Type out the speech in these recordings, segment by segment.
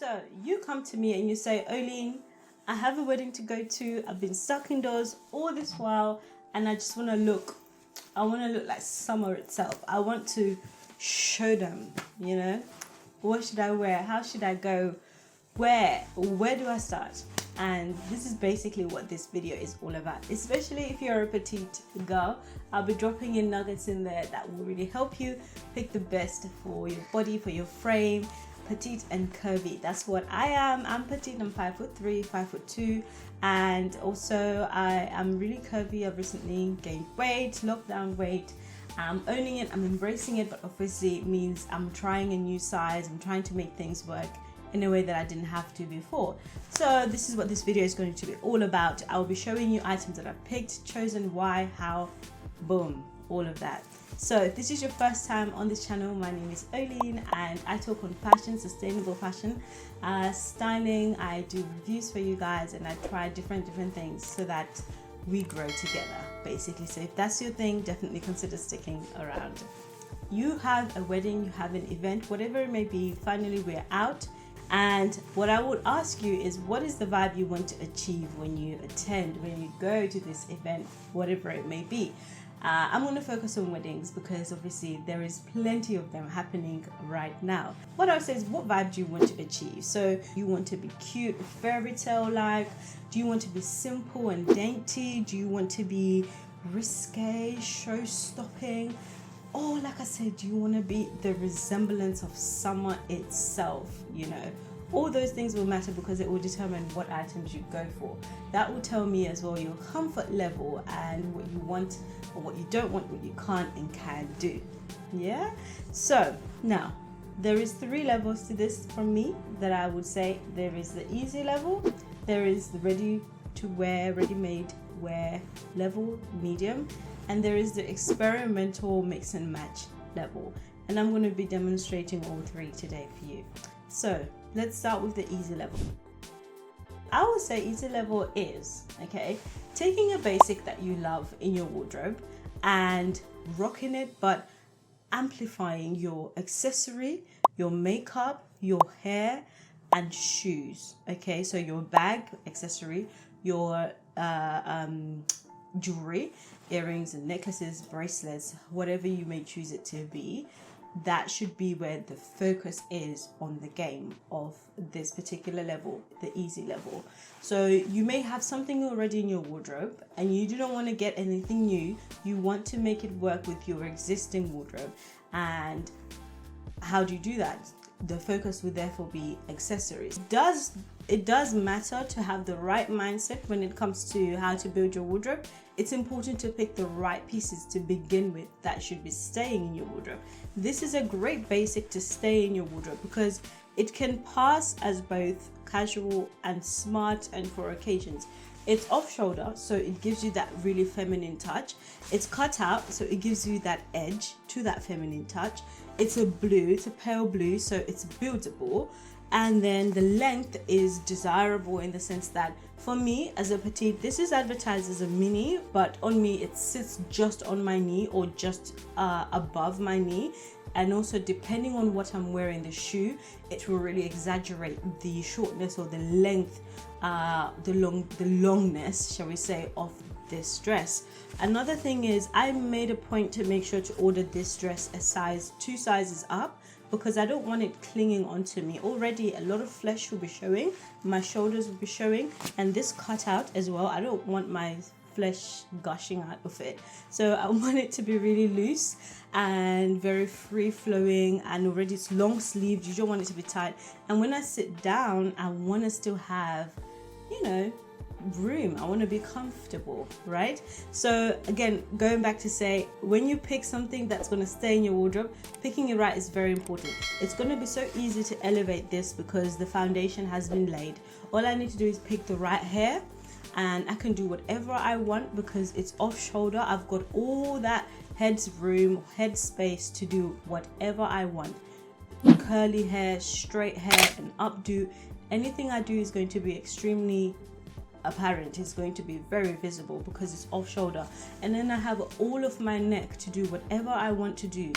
So you come to me and you say, OHLEEN, I have a wedding to go to. I've been stuck indoors all this while and I just want to look like summer itself. I want to show them, you know, what should I wear? How should I go? Where do I start? And this is basically what this video is all about, especially if you're a petite girl. I'll be dropping in nuggets in there that will really help you pick the best for your body, for your frame. Petite and curvy, that's what I am. I'm petite, I'm 5'3", 5'2", and also I am really curvy. I've recently gained weight, lockdown weight. I'm owning it, I'm embracing it, but obviously it means I'm trying a new size. I'm trying to make things work in a way that I didn't have to before. So this is what this video is going to be all about. I'll be showing you items that I've picked, chosen, why, how, boom, all of that. So if this is your first time on this channel, my name is OHLEEN and I talk on fashion, sustainable fashion, styling. I do reviews for you guys and I try different things so that we grow together, basically. So if that's your thing, definitely consider sticking around. You have a wedding, you have an event, whatever it may be, finally we're out. And what I would ask you is, what is the vibe you want to achieve when you attend, when you go to this event, whatever it may be? I'm going to focus on weddings because obviously there is plenty of them happening right now. What I would say is, what vibe do you want to achieve? So you want to be cute, fairy tale like? Do you want to be simple and dainty? Do you want to be risque, show stopping? Or like I said, do you want to be the resemblance of summer itself? You know, all those things will matter because it will determine what items you go for. That will tell me as well your comfort level and what you want or what you don't want, what you can't and can do. Yeah? So now there is 3 levels to this from me that I would say. There is the easy level, there is the ready to wear, ready-made wear level, medium, and there is the experimental mix and match level. And I'm going to be demonstrating all 3 today for you. So let's start with the easy level. I would say easy level is, okay, taking a basic that you love in your wardrobe and rocking it, but amplifying your accessory, your makeup, your hair and shoes. Okay, so your bag, accessory, your jewelry, earrings and necklaces, bracelets, whatever you may choose it to be, that should be where the focus is on the game of this particular level, the easy level. So you may have something already in your wardrobe and you do not want to get anything new. You want to make it work with your existing wardrobe. And how do you do that? The focus would therefore be accessories. It does matter to have the right mindset when it comes to how to build your wardrobe. It's important to pick the right pieces to begin with that should be staying in your wardrobe. This is a great basic to stay in your wardrobe because it can pass as both casual and smart and for occasions. It's off shoulder, so it gives you that really feminine touch. It's cut out, so it gives you that edge to that feminine touch. It's a blue, it's a pale blue, so it's buildable. And then the length is desirable in the sense that for me as a petite, this is advertised as a mini, but on me it sits just on my knee or just above my knee. And also depending on what I'm wearing, the shoe, it will really exaggerate the shortness or the length, the longness, shall we say, of this dress. Another thing is I made a point to make sure to order this dress a size 2 sizes up because I don't want it clinging onto me. Already a lot of flesh will be showing, my shoulders will be showing, and this cut out as well. I don't want my flesh gushing out of it, so I want it to be really loose and very free flowing, and already it's long sleeved. You don't want it to be tight, and when I sit down I want to still have, you know, room. I want to be comfortable, right? So again, going back to say, when you pick something that's going to stay in your wardrobe, picking it right is very important. It's going to be so easy to elevate this because the foundation has been laid. All I need to do is pick the right hair and I can do whatever I want because it's off shoulder. I've got all that headroom, head space to do whatever I want. Curly hair, straight hair, an updo, anything I do is going to be extremely apparent. It's going to be very visible because it's off shoulder, and then I have all of my neck to do whatever I want to do.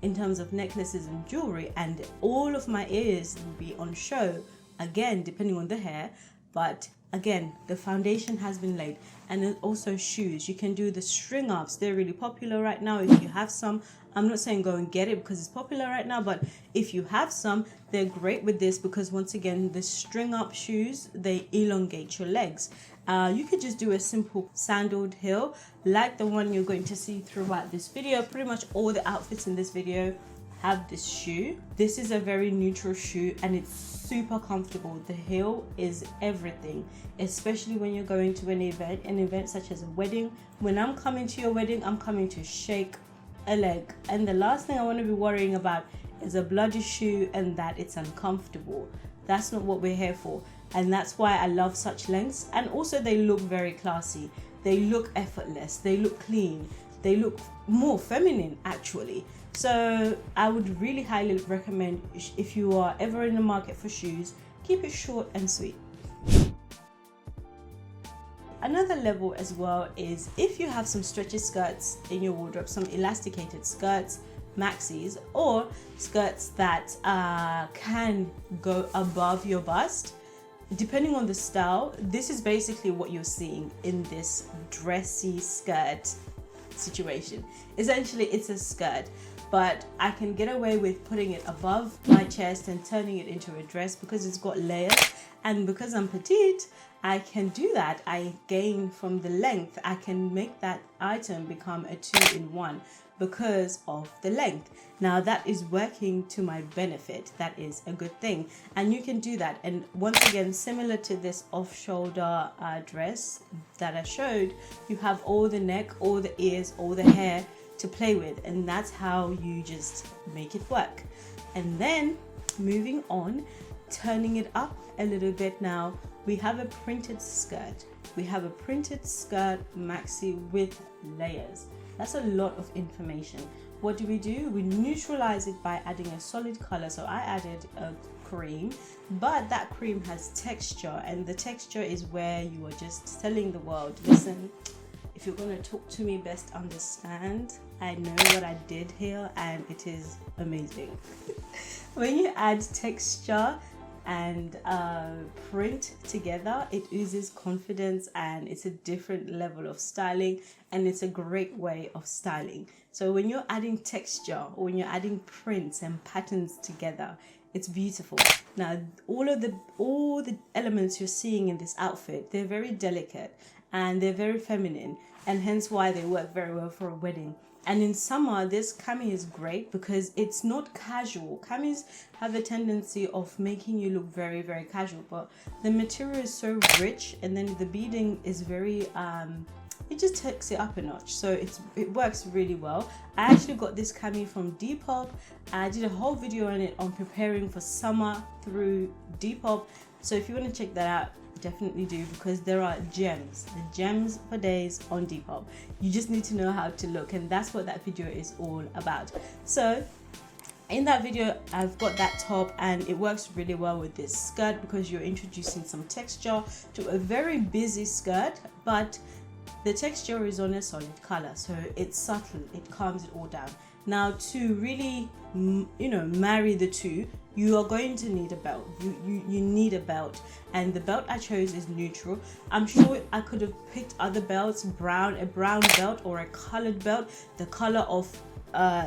in terms of necklaces and jewelry, and all of my ears will be on show, again depending on the hair. But again, the foundation has been laid. And then also shoes, you can do the string ups. They're really popular right now. If you have some, I'm not saying go and get it because it's popular right now, but if you have some, they're great with this, because once again, the string up shoes, they elongate your legs. You could just do a simple sandaled heel like the one you're going to see throughout this video. Pretty much all the outfits in this video have this shoe. This is a very neutral shoe and it's super comfortable. The heel is everything, especially when you're going to an event such as a wedding. When I'm coming to your wedding, I'm coming to shake a leg, and the last thing I want to be worrying about is a bloody shoe and that it's uncomfortable. That's not what we're here for, and that's why I love such lengths. And also they look very classy, they look effortless, they look clean, they look more feminine actually. So I would really highly recommend, if you are ever in the market for shoes, keep it short and sweet. Another level as well is if you have some stretchy skirts in your wardrobe, some elasticated skirts, maxis, or skirts that can go above your bust. Depending on the style, this is basically what you're seeing in this dressy skirt situation. Essentially, it's a skirt, but I can get away with putting it above my chest and turning it into a dress because it's got layers. And because I'm petite, I can do that. I gain from the length. I can make that item become a 2-in-1 because of the length. Now that is working to my benefit. That is a good thing. And you can do that. And once again, similar to this off-shoulder dress that I showed, you have all the neck, all the ears, all the hair to play with. And that's how you just make it work. And then moving on, turning it up a little bit now, we have a printed skirt. We have a printed skirt maxi with layers. That's a lot of information. What do? We neutralize it by adding a solid color. So I added a cream, but that cream has texture, and the texture is where you are just telling the world, listen, if you're going to talk to me, best understand I know what I did here, and it is amazing. When you add texture and print together, it oozes confidence, and it's a different level of styling, and it's a great way of styling. So when you're adding texture, or when you're adding prints and patterns together, it's beautiful. Now all the elements you're seeing in this outfit, they're very delicate and they're very feminine, and hence why they work very well for a wedding. And in summer, this cami is great because it's not casual. Camis have a tendency of making you look very, very casual, but the material is so rich, and then the beading is very, it just takes it up a notch. So it works really well. I actually got this cami from Depop. I did a whole video on it on preparing for summer through Depop. So if you want to check that out, definitely do, because there are gems, the gems for days on Depop. You just need to know how to look, and that's what that video is all about. So in that video, I've got that top, and it works really well with this skirt because you're introducing some texture to a very busy skirt, but the texture is on a solid color, so it's subtle, it calms it all down. Now to really, marry the two, you are going to need a belt. You need a belt, and the belt I chose is neutral. I'm sure I could have picked other belts, a brown belt or a colored belt, the color of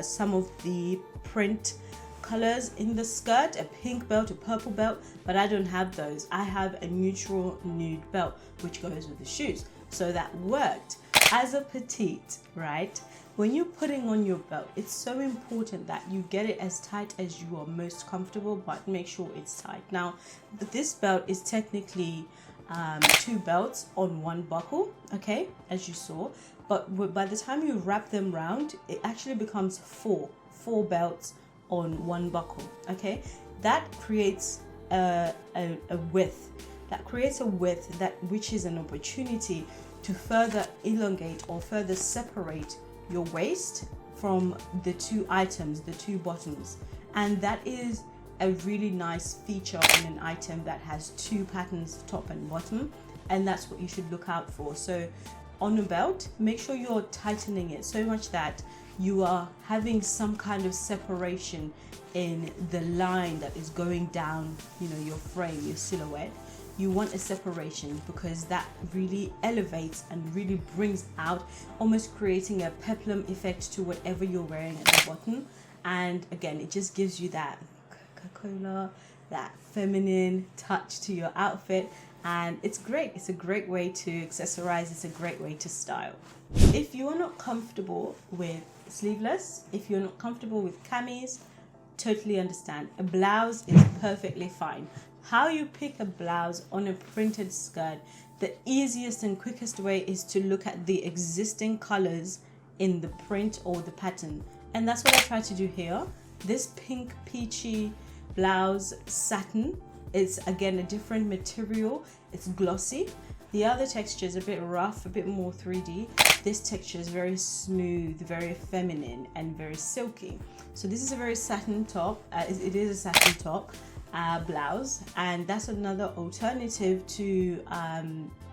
some of the print colors in the skirt, a pink belt, a purple belt, but I don't have those. I have a neutral nude belt which goes with the shoes, so that worked. As a petite, right, when you're putting on your belt, it's so important that you get it as tight as you are most comfortable, but make sure it's tight. Now, this belt is technically 2 belts on 1 buckle, okay, as you saw, but by the time you wrap them round, it actually becomes 4 belts on 1 buckle, okay. That creates a width. That creates a width which is an opportunity to further elongate or further separate your waist from the 2 items, the 2 bottoms. And that is a really nice feature in an item that has 2 patterns, top and bottom, and that's what you should look out for. So on a belt, make sure you're tightening it so much that you are having some kind of separation in the line that is going down, you know, your frame, your silhouette. You want a separation because that really elevates and really brings out, almost creating a peplum effect to whatever you're wearing at the bottom. And again, it just gives you that Coca-Cola, that feminine touch to your outfit. And it's great. It's a great way to accessorize. It's a great way to style. If you're not comfortable with sleeveless, if you're not comfortable with camis, totally understand. A blouse is perfectly fine. How you pick a blouse on a printed skirt, the easiest and quickest way is to look at the existing colors in the print or the pattern. And that's what I try to do here. This pink peachy blouse satin, it's again a different material. It's glossy. The other texture is a bit rough, a bit more 3D. This texture is very smooth, very feminine, and very silky. So this is a very satin top. It is a satin top blouse, and that's another alternative to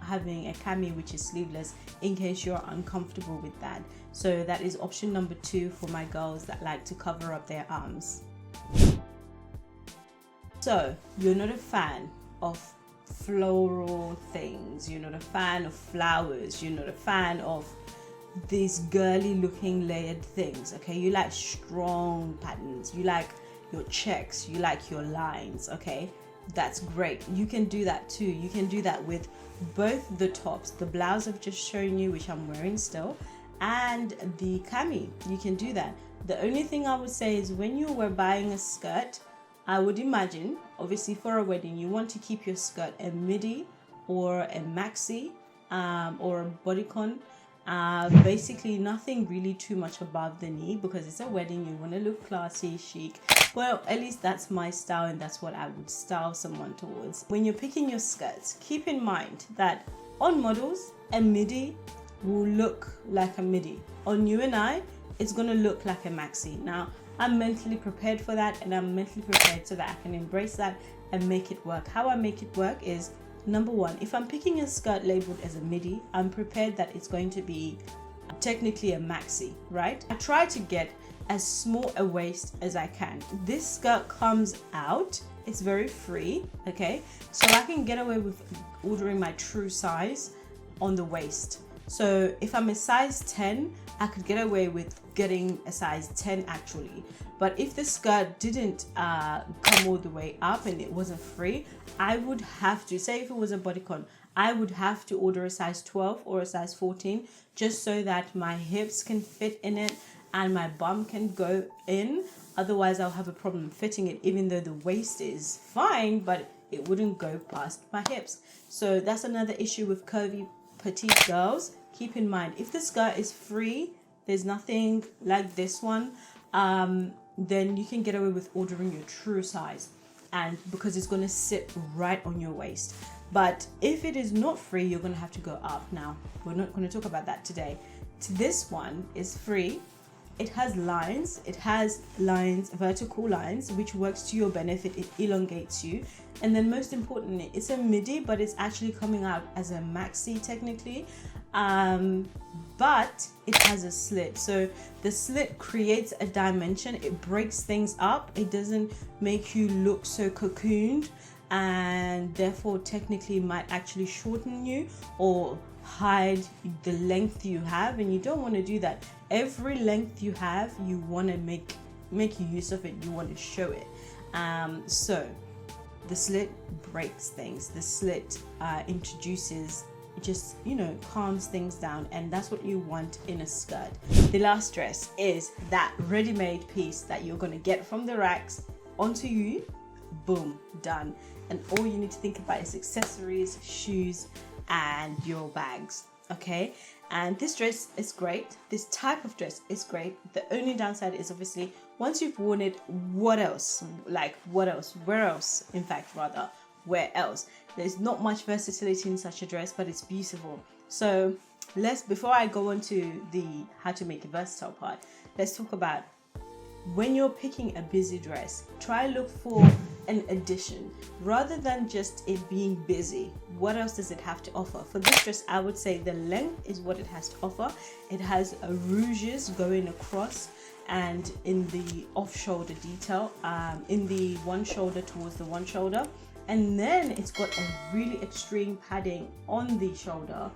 having a cami which is sleeveless in case you're uncomfortable with that. So that is option number 2 for my girls that like to cover up their arms. So you're not a fan of floral things, you're not a fan of flowers, you're not a fan of these girly looking layered things, okay? You like strong patterns, you like your checks, you like your lines, okay? That's great. You can do that too. You can do that with both the tops, the blouse I've just shown you, which I'm wearing still, and the cami. You can do that. The only thing I would say is when you were buying a skirt, I would imagine, obviously for a wedding, you want to keep your skirt a midi or a maxi or a bodycon. Basically nothing really too much above the knee because it's a wedding. You want to look classy, chic. Well, at least that's my style and that's what I would style someone towards. When you're picking your skirts, keep in mind that on models, a midi will look like a midi. On you and I, it's going to look like a maxi. Now, I'm mentally prepared for that, and I'm mentally prepared so that I can embrace that and make it work. How I make it work is, number 1, if I'm picking a skirt labeled as a midi, I'm prepared that it's going to be technically a maxi, right? I try to get as small a waist as I can. This skirt comes out, it's very free, okay? So I can get away with ordering my true size on the waist. So if I'm a size 10, I could get away with getting a size 10 actually. But if the skirt didn't come all the way up and it wasn't free, I would have to, say if it was a bodycon, I would have to order a size 12 or a size 14 just so that my hips can fit in it and my bum can go in. Otherwise I'll have a problem fitting it, even though the waist is fine, but it wouldn't go past my hips. So that's another issue with curvy petite girls. Keep in mind, if the skirt is free, there's nothing like this one, then you can get away with ordering your true size, and because it's going to sit right on your waist. But if it is not free, you're going to have to go up. Now, we're not going to talk about that today. This one is free. It has lines, vertical lines, which works to your benefit. It elongates you. And then most importantly, it's a midi, but it's actually coming out as a maxi technically. But it has a slit. So the slit creates a dimension. It breaks things up. It doesn't make you look so cocooned, and therefore technically might actually shorten you or hide the length you have, and you don't want to do that. Every length you have, you want to make use of it. You want to show it. So the slit breaks things. The slit introduces, just, you know, calms things down, and that's what you want in a skirt. The last dress is that ready-made piece that you're going to get from the racks onto you. Boom, done. And all you need to think about is accessories, shoes, and your bags. Okay, and this dress is great. This type of dress is great. The only downside is obviously once you've worn it, what else? Like what else? Where else? In fact, rather, where else? There's not much versatility in such a dress, but it's beautiful. So before I go on to the how to make a versatile part, let's talk about when you're picking a busy dress. Try look for an addition rather than just it being busy. What else does it have to offer? For this dress, I would say the length is what it has to offer. It has ruches going across and in the off shoulder detail, in the one shoulder towards the one shoulder, and then it's got a really extreme padding on the shoulder.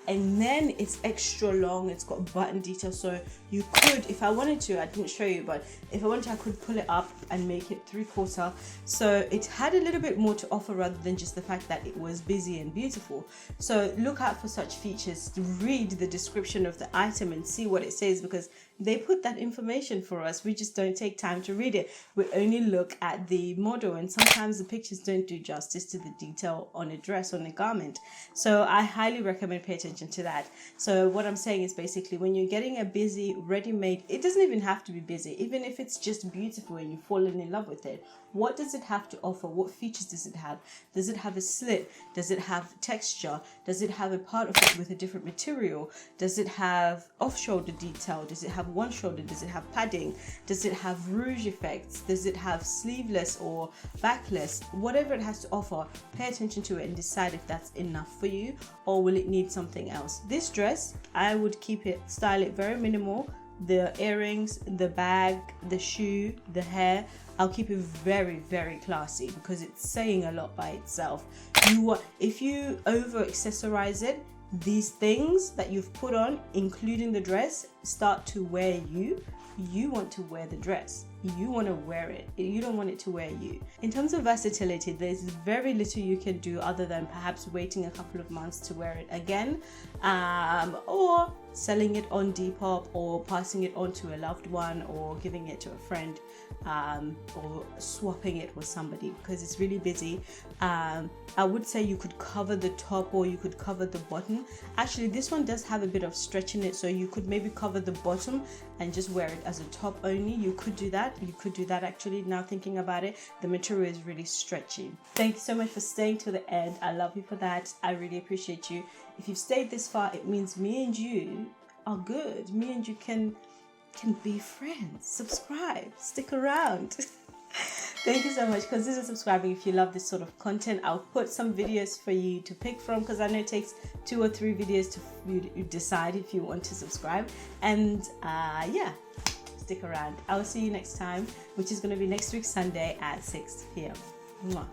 And then it's extra long, it's got button detail, so you could, if I wanted to, I didn't show you, but if I wanted to, I could pull it up and make it 3/4, so it had a little bit more to offer rather than just the fact that it was busy and beautiful. So look out for such features, read the description of the item and see what it says, because they put that information for us. We just don't take time to read it. We only look at the model, and sometimes the pictures don't do justice to the detail on a dress, on a garment. So I highly recommend pay attention to that. So what I'm saying is basically when you're getting a busy ready-made, it doesn't even have to be busy, even if it's just beautiful and you've fallen in love with it, what does it have to offer? What features does it have? Does it have a slit? Does it have texture? Does it have a part of it with a different material? Does it have off-shoulder detail? Does it have one shoulder? Does it have padding? Does it have rouge effects? Does it have sleeveless or backless? Whatever it has to offer, pay attention to it and decide if that's enough for you, or will it need something else. This dress, I would keep it, style it very minimal. The earrings, the bag, the shoe, the hair, I'll keep it very, very classy because it's saying a lot by itself. If you over accessorize it, these things that you've put on, including the dress, start to wear you. You want to wear the dress. You want to wear it. You don't want it to wear you. In terms of versatility, there's very little you can do other than perhaps waiting a couple of months to wear it again, or selling it on Depop, or passing it on to a loved one, or giving it to a friend, or swapping it with somebody because it's really busy. I would say you could cover the top or you could cover the bottom. Actually, this one does have a bit of stretch in it, so you could maybe cover the bottom and just wear it as a top only. You could do that. You could do that actually, now thinking about it. The material is really stretchy. Thank you so much for staying to the end. I love you for that. I really appreciate you. If you've stayed this far, it means me and you are good. Me and you can be friends. Subscribe, stick around. Thank you so much. Consider subscribing if you love this sort of content. I'll put some videos for you to pick from because I know it takes 2 or 3 videos to you decide if you want to subscribe. And yeah, stick around. I'll see you next time, which is going to be next week Sunday at 6 p.m. Mwah.